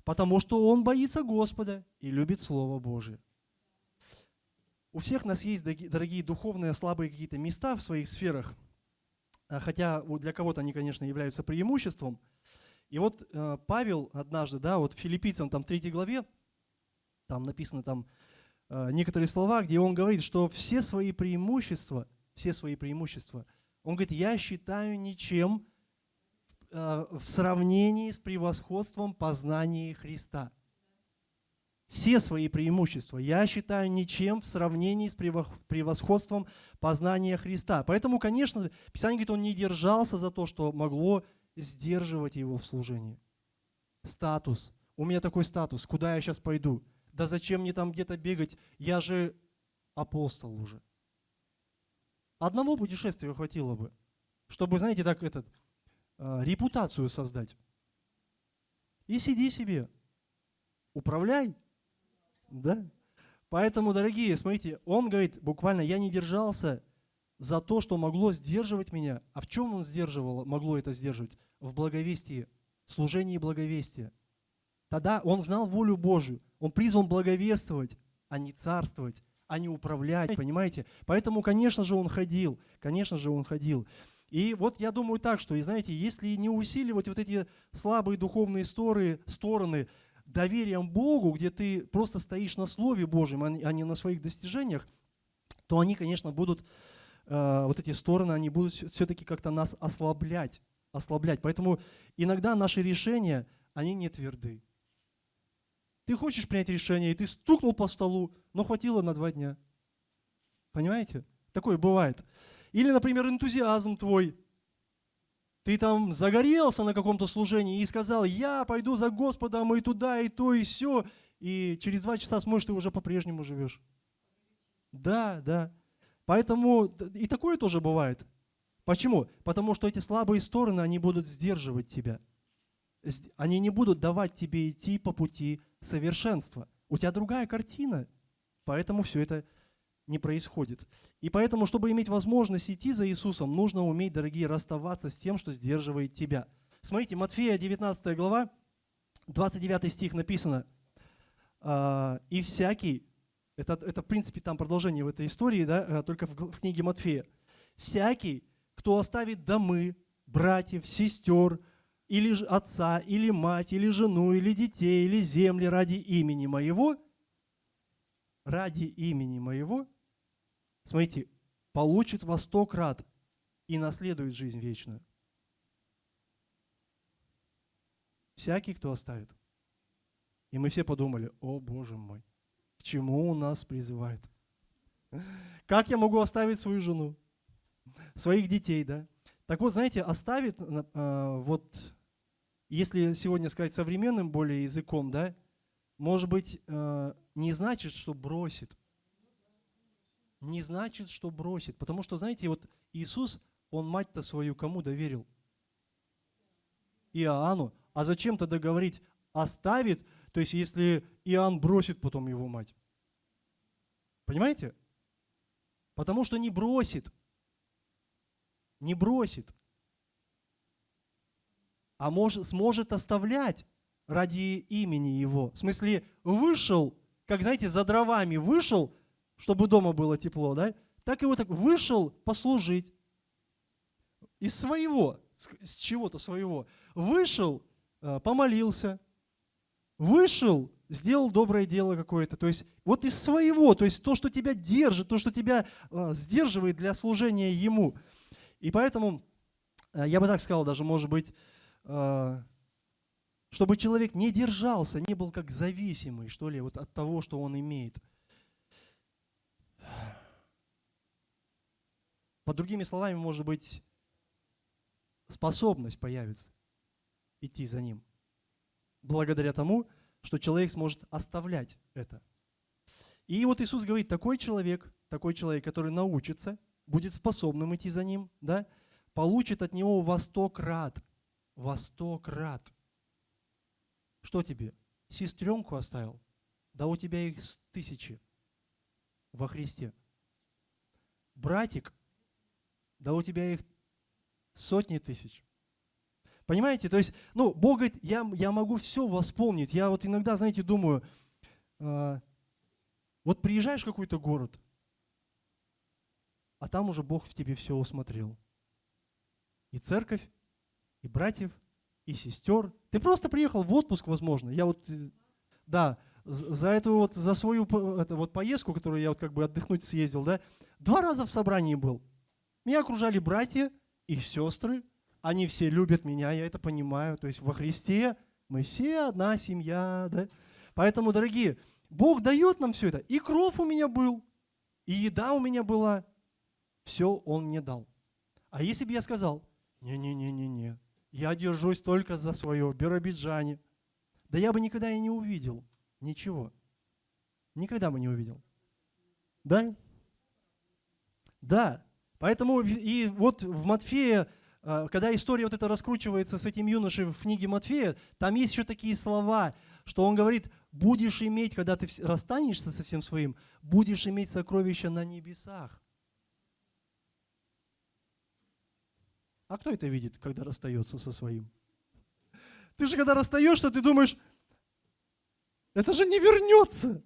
Speaker 1: Потому что он боится Господа и любит Слово Божие. У всех нас есть, дорогие, духовные слабые какие-то места в своих сферах, хотя для кого-то они, конечно, являются преимуществом. И вот Павел однажды, да, вот Филиппийцам, там, 3 главе, там написано там некоторые слова, где он говорит, что все свои преимущества, он говорит, я считаю ничем в сравнении с превосходством познания Христа. Все свои преимущества я считаю ничем в сравнении с превосходством познания Христа. Поэтому, конечно, Писание говорит, он не держался за то, что могло сдерживать его в служении. Статус. У меня такой статус. Куда я сейчас пойду? Да зачем мне там где-то бегать? Я же апостол уже. Одного путешествия хватило бы, чтобы, знаете, так репутацию создать. И сиди себе. Управляй. Да? Поэтому, дорогие, смотрите, он говорит, буквально, я не держался за то, что могло сдерживать меня. А в чем он могло это сдерживать? В благовестии, в служении благовестия. Тогда он знал волю Божию. Он призван благовествовать, а не царствовать, а не управлять, понимаете? Поэтому, конечно же, он ходил. И вот я думаю так, что, и знаете, если не усиливать вот эти слабые духовные стороны доверием Богу, где ты просто стоишь на Слове Божьем, а не на своих достижениях, то они, конечно, будут, вот эти стороны, они будут все-таки как-то нас ослаблять. Поэтому иногда наши решения, они не тверды. Ты хочешь принять решение, и ты стукнул по столу, но хватило на 2 дня. Понимаете? Такое бывает. Или, например, энтузиазм твой. Ты там загорелся на каком-то служении и сказал, я пойду за Господом и туда, и то, и сё. И через 2 часа смотришь, ты уже по-прежнему живешь. Да. Поэтому и такое тоже бывает. Почему? Потому что эти слабые стороны, они будут сдерживать тебя. Они не будут давать тебе идти по пути совершенства. У тебя другая картина, поэтому все это не происходит. И поэтому, чтобы иметь возможность идти за Иисусом, нужно уметь, дорогие, расставаться с тем, что сдерживает тебя. Смотрите, Матфея 19 глава, 29 стих написано, «И всякий», это в принципе там продолжение в этой истории, да, только в книге Матфея, «всякий, кто оставит домы, братьев, сестер, или отца, или мать, или жену, или детей, или земли ради имени моего, смотрите, получит во 100 крат и наследует жизнь вечную. Всякий, кто оставит. И мы все подумали, о Боже мой, к чему он нас призывает? Как я могу оставить свою жену, своих детей, да? Так вот, знаете, оставит, вот, если сегодня сказать современным более языком, да, может быть, не значит, что бросит. Не значит, что бросит. Потому что, знаете, вот Иисус, Он мать-то свою кому доверил? Иоанну. А зачем тогда говорить оставит, то есть если Иоанн бросит потом его мать? Понимаете? Потому что не бросит. А сможет оставлять ради имени Его. В смысле, вышел, как, знаете, за дровами вышел, чтобы дома было тепло, да? Так и вот так вышел послужить. Из своего, с чего-то своего. Вышел, помолился. Вышел, сделал доброе дело какое-то. То есть вот из своего, то есть то, что тебя держит, то, что тебя сдерживает для служения Ему. И поэтому, я бы так сказал даже, может быть, чтобы человек не держался, не был как зависимый, что ли, вот от того, что он имеет. Под другими словами, может быть, способность появится идти за ним, благодаря тому, что человек сможет оставлять это. И вот Иисус говорит, такой человек, который научится, будет способным идти за ним, да, получит от него во 100 крат. Во 100 крат. Что тебе? Сестренку оставил? Да у тебя их 1000 во Христе. Братик? Да у тебя их 100 000. Понимаете? То есть, Бог говорит, я могу все восполнить. Я вот иногда, знаете, думаю, вот приезжаешь в какой-то город, а там уже Бог в тебе все усмотрел. И церковь, и братьев, и сестер. Ты просто приехал в отпуск, возможно. Я вот, да, за свою поездку, которую я вот как бы отдохнуть съездил, да, 2 раза в собрании был. Меня окружали братья и сестры. Они все любят меня, я это понимаю. То есть во Христе мы все одна семья, да. Поэтому, дорогие, Бог дает нам все это. И кров у меня был, и еда у меня была. Все Он мне дал. А если бы я сказал, не-не-не-не-не, я держусь только за свое, в Биробиджане, да я бы никогда и не увидел ничего. Никогда бы не увидел. Да? Да. Поэтому и вот в Матфея, когда история вот эта раскручивается с этим юношей в книге Матфея, там есть еще такие слова, что он говорит, будешь иметь, когда ты расстанешься со всем своим, будешь иметь сокровища на небесах. А кто это видит, когда расстается со своим? Ты же, когда расстаешься, ты думаешь, это же не вернется.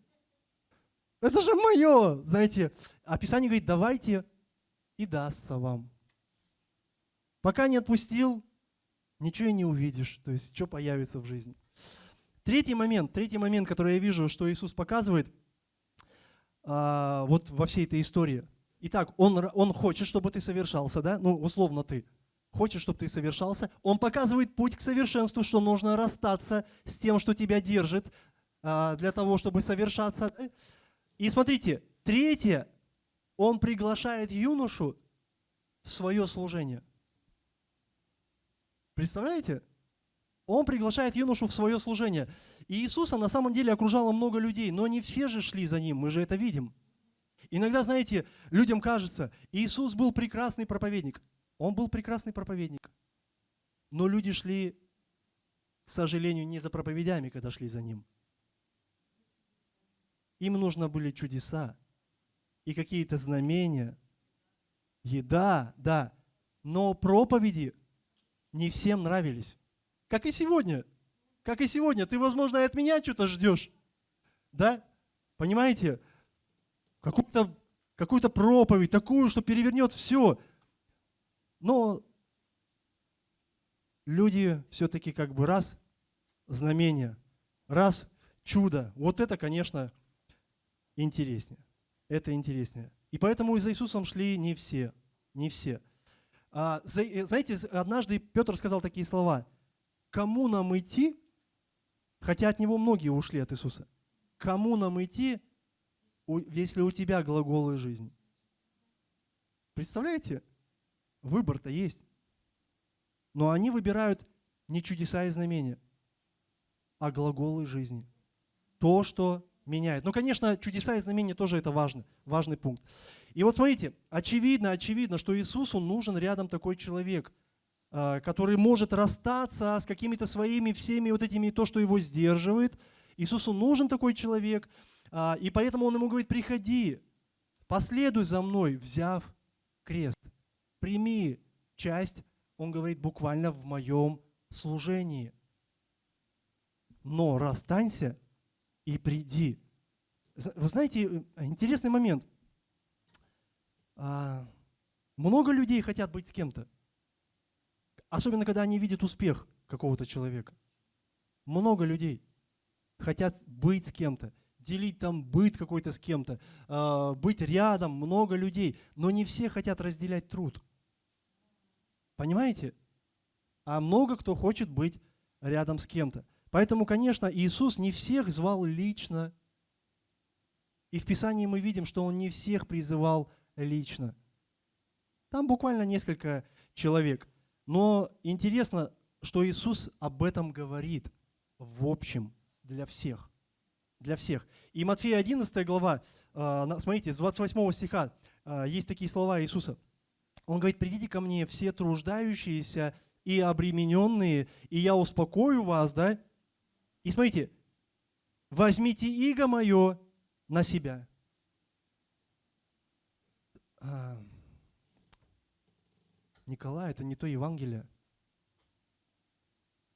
Speaker 1: Это же мое. Знаете, а Писание говорит, давайте и дастся вам. Пока не отпустил, ничего и не увидишь. То есть, что появится в жизни. Третий момент, который я вижу, что Иисус показывает вот во всей этой истории. Итак, Он хочет, чтобы ты совершался, да? Ну, условно ты. Хочет, чтобы ты совершался. Он показывает путь к совершенству, что нужно расстаться с тем, что тебя держит, для того, чтобы совершаться. И смотрите, третье, Он приглашает юношу в свое служение. Представляете? Он приглашает юношу в свое служение. И Иисуса на самом деле окружало много людей, но не все же шли за Ним, мы же это видим. Иногда, знаете, людям кажется, Иисус был прекрасный проповедник. Он был прекрасный проповедник. Но люди шли, к сожалению, не за проповедями, когда шли за Ним. Им нужны были чудеса и какие-то знамения, еда, да. Но проповеди не всем нравились. Как и сегодня. Как и сегодня. Ты, возможно, и от меня что-то ждешь. Да? Понимаете? Какую-то проповедь, такую, что перевернет все. Но люди все-таки как бы раз знамение, раз чудо. Вот это, конечно, интереснее. Это интереснее. И поэтому и за Иисусом шли не все. Не все. Знаете, однажды Петр сказал такие слова. Кому нам идти, хотя от Него многие ушли от Иисуса. Кому нам идти, если у тебя глаголы жизни? Представляете? Выбор-то есть. Но они выбирают не чудеса и знамения, а глаголы жизни. То, что меняет. Ну, конечно, чудеса и знамения тоже это важный пункт. И вот смотрите, очевидно, что Иисусу нужен рядом такой человек, который может расстаться с какими-то своими всеми вот этими, то, что его сдерживает. Иисусу нужен такой человек, и поэтому Он ему говорит, приходи, последуй за мной, взяв крест. Прими часть, Он говорит, буквально в моем служении. Но расстанься и приди. Вы знаете, интересный момент. Много людей хотят быть с кем-то. Особенно, когда они видят успех какого-то человека. Много людей хотят быть с кем-то, делить там быт какой-то с кем-то, быть рядом, много людей. Но не все хотят разделять труд. Понимаете? А много кто хочет быть рядом с кем-то. Поэтому, конечно, Иисус не всех звал лично. И в Писании мы видим, что Он не всех призывал лично. Там буквально несколько человек. Но интересно, что Иисус об этом говорит в общем для всех. Для всех. И Матфея 11 глава, смотрите, с 28 стиха есть такие слова Иисуса. Он говорит, придите ко мне все труждающиеся и обремененные, и я успокою вас, да? И смотрите, возьмите иго мое на себя. Николай, это не то Евангелие.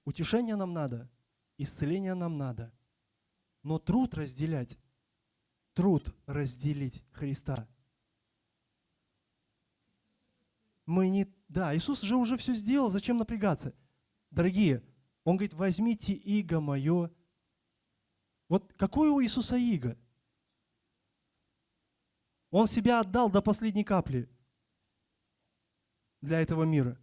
Speaker 1: Утешение нам надо, исцеление нам надо, но труд разделить Христа. Да, Иисус же уже все сделал, зачем напрягаться? Дорогие, Он говорит, возьмите иго мое. Вот какое у Иисуса иго? Он себя отдал до последней капли для этого мира.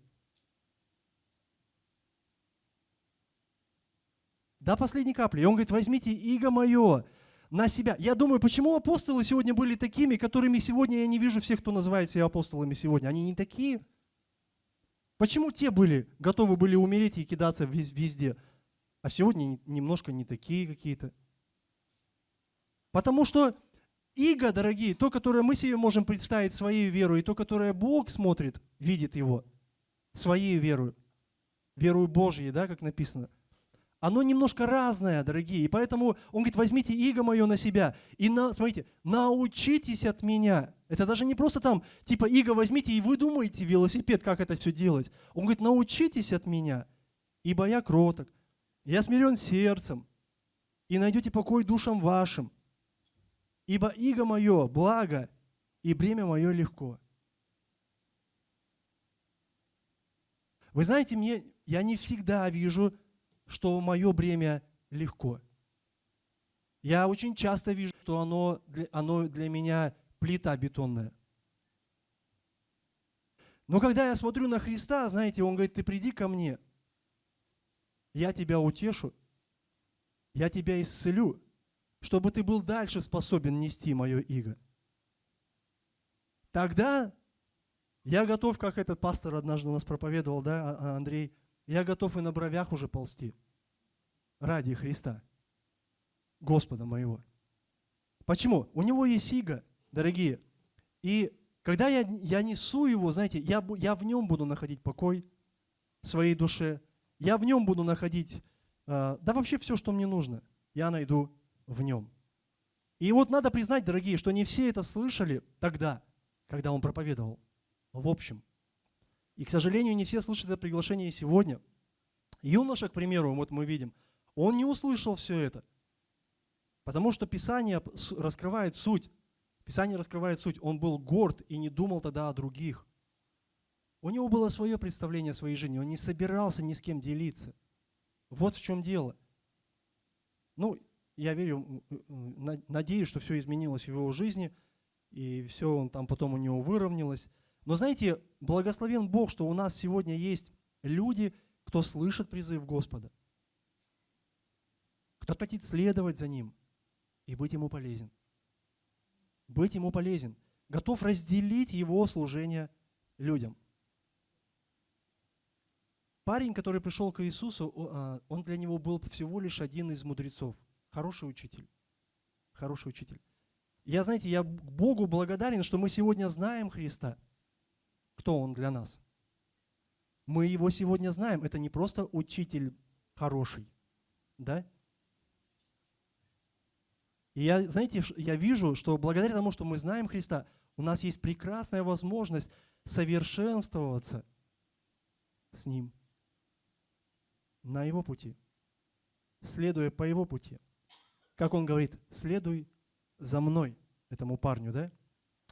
Speaker 1: До последней капли. И он говорит, возьмите иго мое на себя. Я думаю, почему апостолы сегодня были такими, которыми сегодня я не вижу всех, кто называет себя апостолами сегодня. Они не такие. Почему те готовы были умереть и кидаться везде, а сегодня немножко не такие какие-то? Потому что иго, дорогие, то, которое мы себе можем представить своей верой, и то, которое Бог смотрит, видит его своей верой, верою Божьей, да, как написано, оно немножко разное, дорогие. И поэтому он говорит, возьмите иго мое на себя. И, смотрите, научитесь от меня. Это даже не просто там, типа, иго возьмите, и вы думаете, велосипед, как это все делать. Он говорит, научитесь от меня, ибо я кроток, я смирен сердцем, и найдете покой душам вашим. Ибо иго мое благо, и бремя мое легко. Вы знаете, я не всегда вижу, что мое бремя легко. Я очень часто вижу, что оно для меня плита бетонная. Но когда я смотрю на Христа, знаете, Он говорит, ты приди ко мне, я тебя утешу, я тебя исцелю, чтобы ты был дальше способен нести мое иго. Тогда я готов, как этот пастор однажды у нас проповедовал, да, Андрей, я готов и на бровях уже ползти ради Христа, Господа моего. Почему? У него есть иго, дорогие. И когда я несу его, знаете, я в нем буду находить покой в своей душе. Я в нем буду находить, да вообще все, что мне нужно, я найду в нем. И вот надо признать, дорогие, что не все это слышали тогда, когда он проповедовал, в общем. И, к сожалению, не все слышат это приглашение сегодня. Юноша, к примеру, вот мы видим, он не услышал все это, потому что Писание раскрывает суть. Писание раскрывает суть. Он был горд и не думал тогда о других. У него было свое представление о своей жизни. Он не собирался ни с кем делиться. Вот в чем дело. Ну, я верю, надеюсь, что все изменилось в его жизни, и все он там потом у него выровнялось. Но знаете, благословен Бог, что у нас сегодня есть люди, кто слышит призыв Господа, кто хотит следовать за Ним и быть Ему полезен. Быть Ему полезен. Готов разделить Его служение людям. Парень, который пришел к Иисусу, он для него был всего лишь один из мудрецов. Хороший учитель. Хороший учитель. Я, знаете, я Богу благодарен, что мы сегодня знаем Христа. Кто Он для нас? Мы Его сегодня знаем. Это не просто учитель хороший. Да? И я, знаете, я вижу, что благодаря тому, что мы знаем Христа, у нас есть прекрасная возможность совершенствоваться с Ним на Его пути, следуя по Его пути. Как Он говорит, следуй за мной, этому парню, да?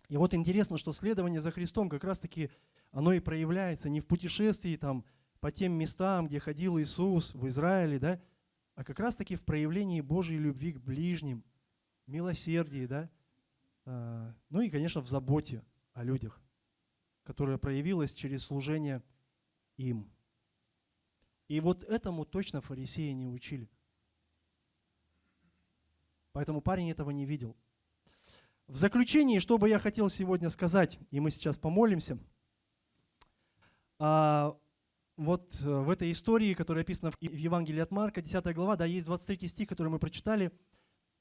Speaker 1: И вот интересно, что следование за Христом как раз-таки оно и проявляется не в путешествии там по тем местам, где ходил Иисус в Израиле, да, а как раз-таки в проявлении Божьей любви к ближним, милосердии, да, ну и, конечно, в заботе о людях, которая проявилась через служение им. И вот этому точно фарисеи не учили. Поэтому парень этого не видел. В заключении, что бы я хотел сегодня сказать, и мы сейчас помолимся, вот в этой истории, которая описана в Евангелии от Марка, 10 глава, да, есть 23 стих, который мы прочитали,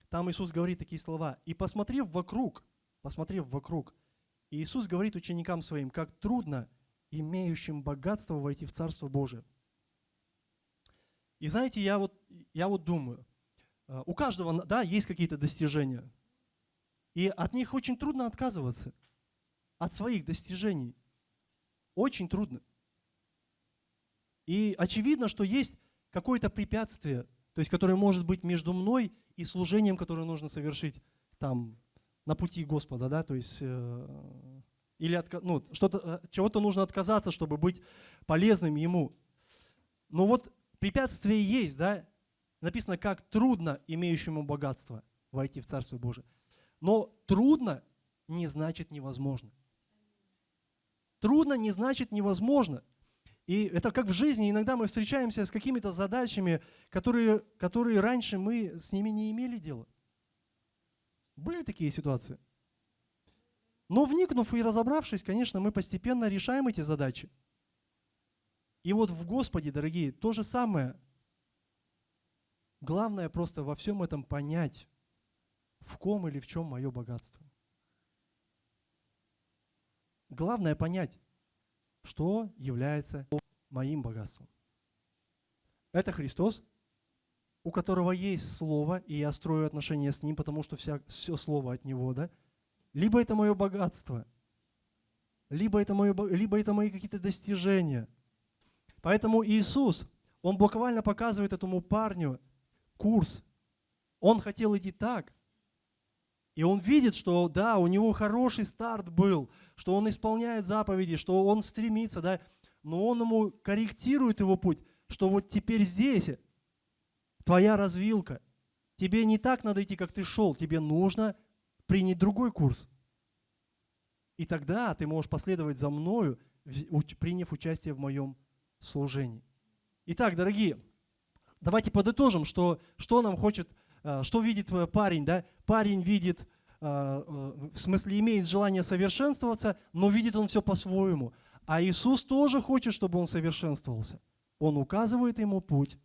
Speaker 1: там Иисус говорит такие слова. «И посмотрев вокруг, Иисус говорит ученикам своим, как трудно имеющим богатство войти в Царство Божие». И знаете, я вот думаю, у каждого, да, есть какие-то достижения, и от них очень трудно отказываться, от своих достижений. Очень трудно. И очевидно, что есть какое-то препятствие, то есть, которое может быть между мной и служением, которое нужно совершить там на пути Господа, да, то есть или чего-то нужно отказаться, чтобы быть полезным Ему. Но вот Препятствие есть, да? Написано, как трудно имеющему богатство войти в Царство Божие. Но трудно не значит невозможно. Трудно не значит невозможно. И это как в жизни. Иногда мы встречаемся с какими-то задачами, которые раньше мы с ними не имели дела. Были такие ситуации. Но вникнув и разобравшись, конечно, мы постепенно решаем эти задачи. И вот в Господе, дорогие, то же самое. Главное просто во всем этом понять, в ком или в чем мое богатство. Главное понять, что является моим богатством. Это Христос, у которого есть Слово, и я строю отношения с Ним, потому что все Слово от Него, да? Либо это мое богатство, либо это мои какие-то достижения. Поэтому Иисус, Он буквально показывает этому парню курс. Он хотел идти так. И он видит, что да, у него хороший старт был, что он исполняет заповеди, что он стремится, да, но он ему корректирует его путь, что вот теперь здесь твоя развилка. Тебе не так надо идти, как ты шел, тебе нужно принять другой курс. И тогда ты можешь последовать за мною, приняв участие в моем служении. Итак, дорогие, давайте подытожим, что нам хочет, что видит парень. Да? Парень видит, в смысле имеет желание совершенствоваться, но видит он все по-своему. А Иисус тоже хочет, чтобы он совершенствовался. Он указывает ему путь,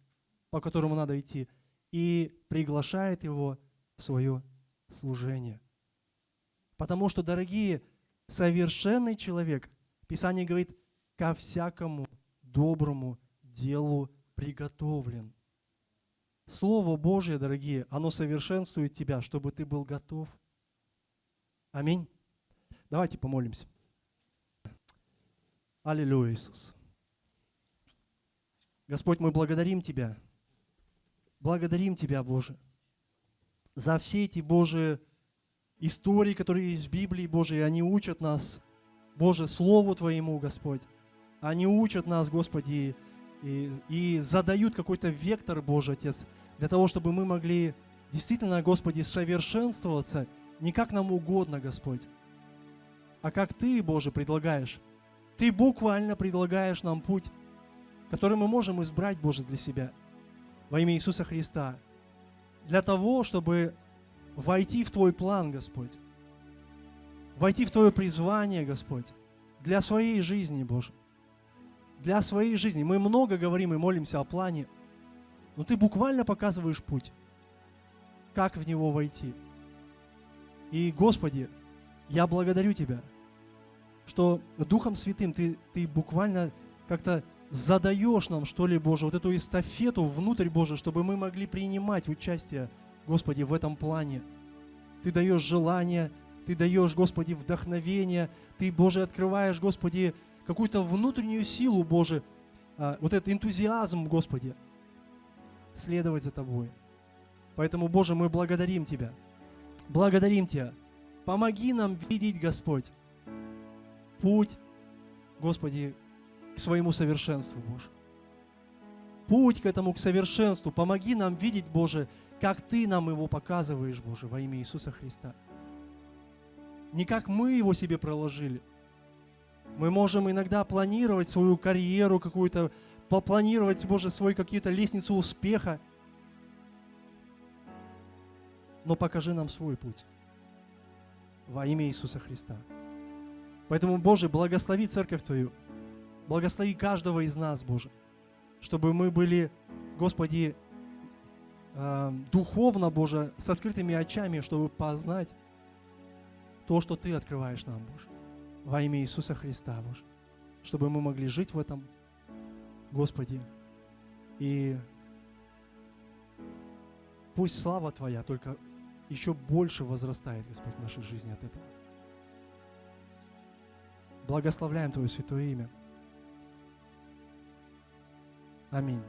Speaker 1: по которому надо идти, и приглашает его в свое служение. Потому что, дорогие, совершенный человек, Писание говорит, ко всякому доброму делу приготовлен. Слово Божье, дорогие, оно совершенствует тебя, чтобы ты был готов. Аминь. Давайте помолимся. Аллилуйя, Иисус. Господь, мы благодарим Тебя. Благодарим Тебя, Боже, за все эти, Божьи, истории, которые есть в Библии, Боже, и они учат нас, Боже, Слову Твоему, Господь. Они учат нас, Господи, и задают какой-то вектор, Боже, Отец, для того, чтобы мы могли действительно, Господи, совершенствоваться не как нам угодно, Господь, а как Ты, Боже, предлагаешь. Ты буквально предлагаешь нам путь, который мы можем избрать, Боже, для себя во имя Иисуса Христа, для того, чтобы войти в Твой план, Господь, войти в Твое призвание, Господь, для своей жизни, Боже, для своей жизни. Мы много говорим и молимся о плане, но Ты буквально показываешь путь, как в него войти. И, Господи, я благодарю Тебя, что Духом Святым Ты буквально как-то задаешь нам, что ли, Боже, вот эту эстафету внутрь, Боже, чтобы мы могли принимать участие, Господи, в этом плане. Ты даешь желание, Ты даешь, Господи, вдохновение, Ты, Боже, открываешь, Господи, какую-то внутреннюю силу, Боже, вот этот энтузиазм, Господи, следовать за Тобой. Поэтому, Боже, мы благодарим Тебя. Благодарим Тебя. Помоги нам видеть, Господь, путь, Господи, к своему совершенству, Боже. Путь к этому, к совершенству. Помоги нам видеть, Боже, как Ты нам его показываешь, Боже, во имя Иисуса Христа. Не как мы его себе проложили. Мы можем иногда планировать свою карьеру какую-то, планировать, Боже, свою какую-то лестницу успеха. Но покажи нам свой путь во имя Иисуса Христа. Поэтому, Боже, благослови церковь Твою, благослови каждого из нас, Боже, чтобы мы были, Господи, духовно, Боже, с открытыми очами, чтобы познать то, что Ты открываешь нам, Боже, во имя Иисуса Христа, Боже, чтобы мы могли жить в этом, Господи, и пусть слава Твоя только еще больше возрастает, Господь, в нашей жизни от этого. Благословляем Твое святое имя. Аминь.